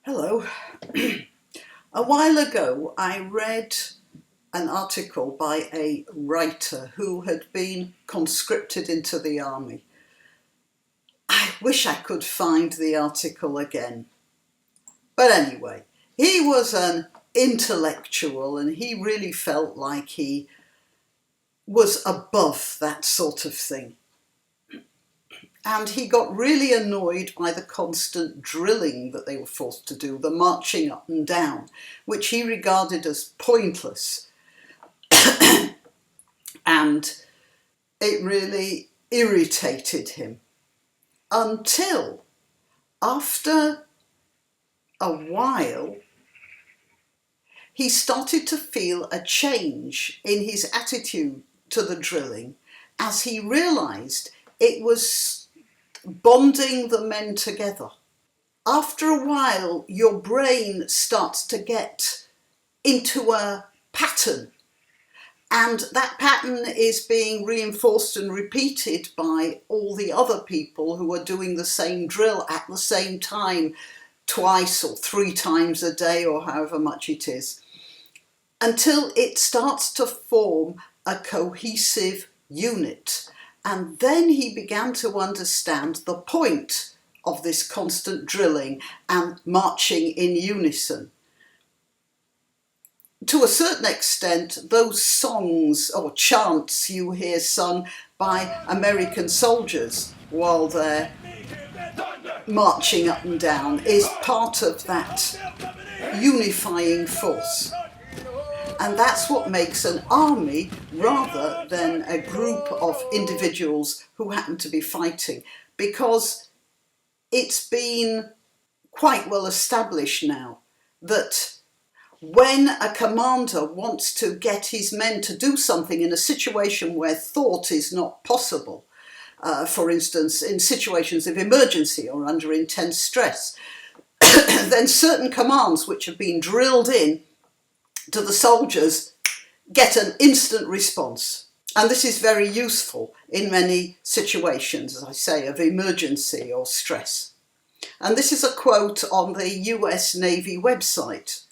Hello. A while ago, I read an article by a writer who had been conscripted into the army. I wish I could find the article again. But anyway, he was an intellectual and he really felt like he was above that sort of thing. And he got really annoyed by the constant drilling that they were forced to do, the marching up and down, which he regarded as pointless. And it really irritated him until after a while he started to feel a change in his attitude to the drilling as he realised it was bonding the men together. After a while, your brain starts to get into a pattern, and that pattern is being reinforced and repeated by all the other people who are doing the same drill at the same time, twice or three times a day, or however much it is, until it starts to form a cohesive unit. And then he began to understand the point of this constant drilling and marching in unison. To a certain extent, those songs or chants you hear sung by American soldiers while they're marching up and down is part of that unifying force. And that's what makes an army rather than a group of individuals who happen to be fighting, because it's been quite well established now that when a commander wants to get his men to do something in a situation where thought is not possible, for instance, in situations of emergency or under intense stress, then certain commands which have been drilled in to the soldiers get an instant response. And this is very useful in many situations, as I say, of emergency or stress. And this is a quote on the US Navy website.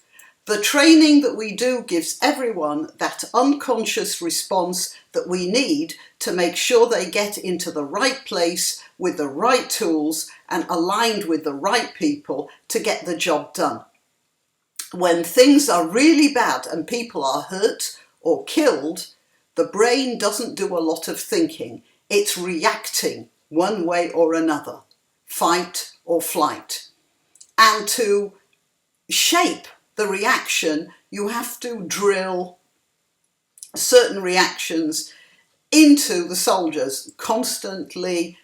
"The training that we do gives everyone that unconscious response that we need to make sure they get into the right place with the right tools and aligned with the right people to get the job done. When things are really bad and people are hurt or killed, the brain doesn't do a lot of thinking. It's reacting one way or another, fight or flight. And to shape the reaction, you have to drill certain reactions into the soldiers, constantly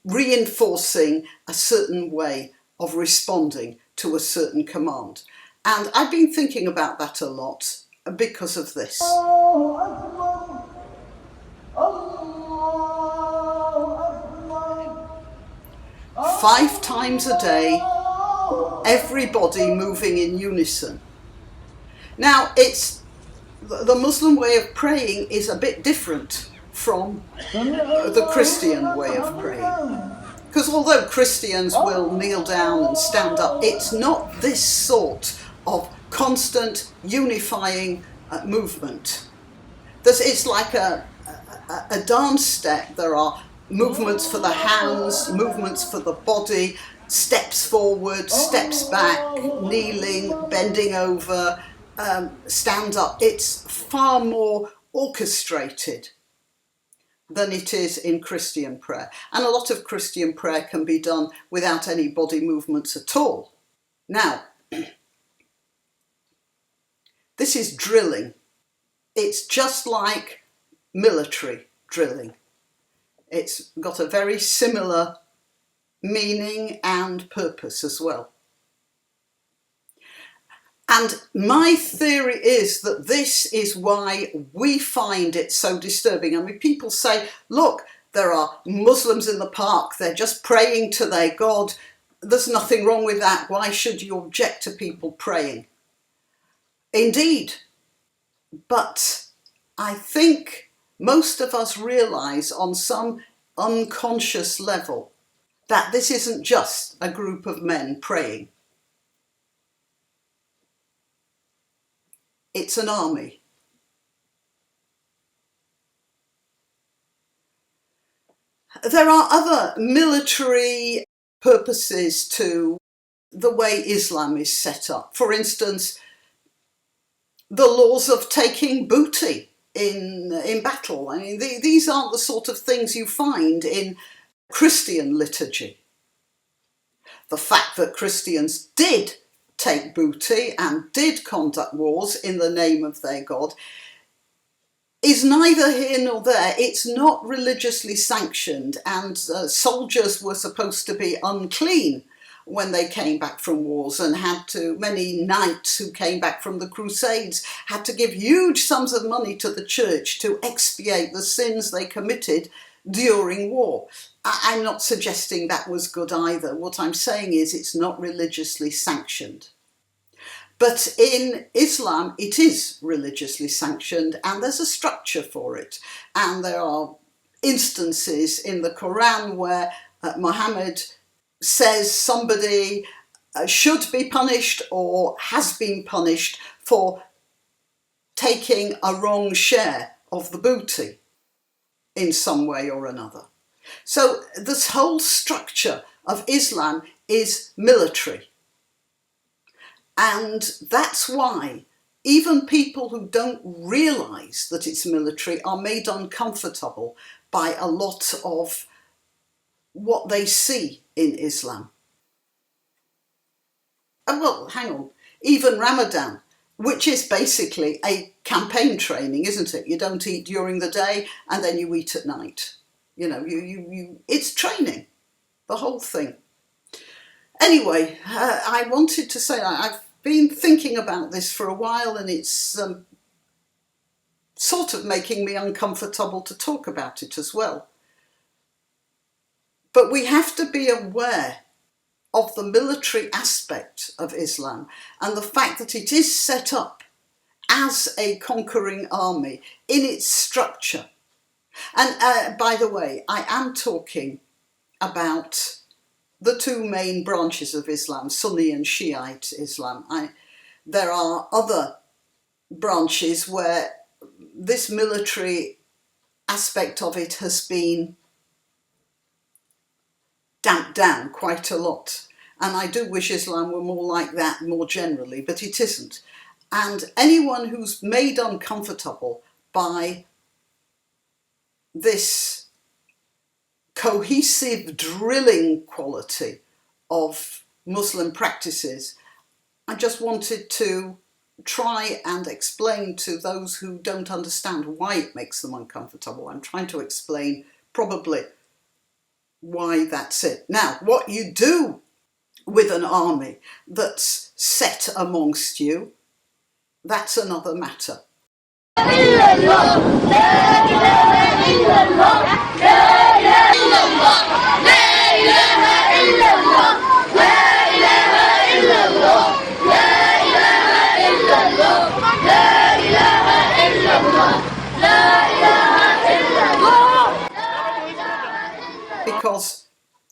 reinforcing a certain way of responding to a certain command." And I've been thinking about that a lot because of this. 5 times a day, everybody moving in unison. Now, it's the Muslim way of praying is a bit different from the Christian way of praying. Because although Christians will kneel down and stand up, it's not this sort of constant unifying movement. It's like a dance step. There are movements for the hands, movements for the body, steps forward, steps back, kneeling, bending over, stand up. It's far more orchestrated than it is in Christian prayer. And a lot of Christian prayer can be done without any body movements at all. Now, this is drilling. It's just like military drilling. It's got a very similar meaning and purpose as well. And my theory is that this is why we find it so disturbing. I mean, people say, look, there are Muslims in the park, they're just praying to their God. There's nothing wrong with that. Why should you object to people praying? Indeed, but I think most of us realise on some unconscious level that this isn't just a group of men praying. it's an army. There are other military purposes to the way Islam is set up. For instance, the laws of taking booty in battle. I mean, these aren't the sort of things you find in Christian liturgy. The fact that Christians did take booty and did conduct wars in the name of their God is neither here nor there. It's not religiously sanctioned, and soldiers were supposed to be unclean when they came back from wars, and many knights who came back from the Crusades had to give huge sums of money to the church to expiate the sins they committed during war. I'm not suggesting that was good either. What I'm saying is it's not religiously sanctioned. But in Islam, it is religiously sanctioned, and there's a structure for it. And there are instances in the Quran where Muhammad says somebody should be punished or has been punished for taking a wrong share of the booty in some way or another. So this whole structure of Islam is military. And that's why even people who don't realise that it's military are made uncomfortable by a lot of what they see in Islam. And well, hang on, even Ramadan, which is basically a campaign training, isn't it? You don't eat during the day and then you eat at night. You know, it's training, the whole thing. Anyway, I wanted to say I've been thinking about this for a while, and it's sort of making me uncomfortable to talk about it as well. But we have to be aware of the military aspect of Islam and the fact that it is set up as a conquering army in its structure. And by the way, I am talking about the two main branches of Islam, Sunni and Shiite Islam. There are other branches where this military aspect of it has been damped down quite a lot. And I do wish Islam were more like that more generally, but it isn't. And anyone who's made uncomfortable by this cohesive drilling quality of Muslim practices, I just wanted to try and explain to those who don't understand why it makes them uncomfortable. I'm trying to explain probably why that's it. Now, what you do with an army that's set amongst you, that's another matter. Because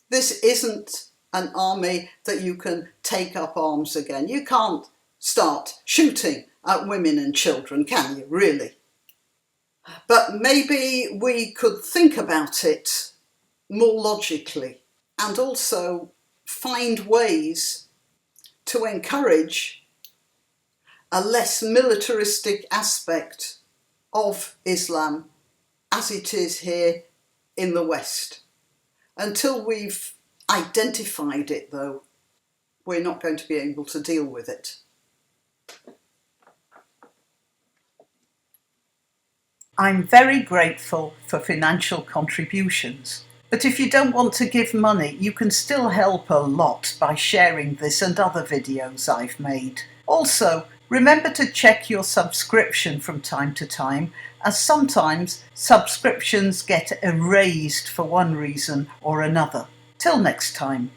this isn't an army that you can take up arms again. You can't start shooting at women and children, can you, really? But maybe we could think about it more logically and also find ways to encourage a less militaristic aspect of Islam as it is here in the West. Until we've identified it, though, we're not going to be able to deal with it. I'm very grateful for financial contributions, but if you don't want to give money, you can still help a lot by sharing this and other videos I've made. Also, remember to check your subscription from time to time, as sometimes subscriptions get erased for one reason or another. Till next time.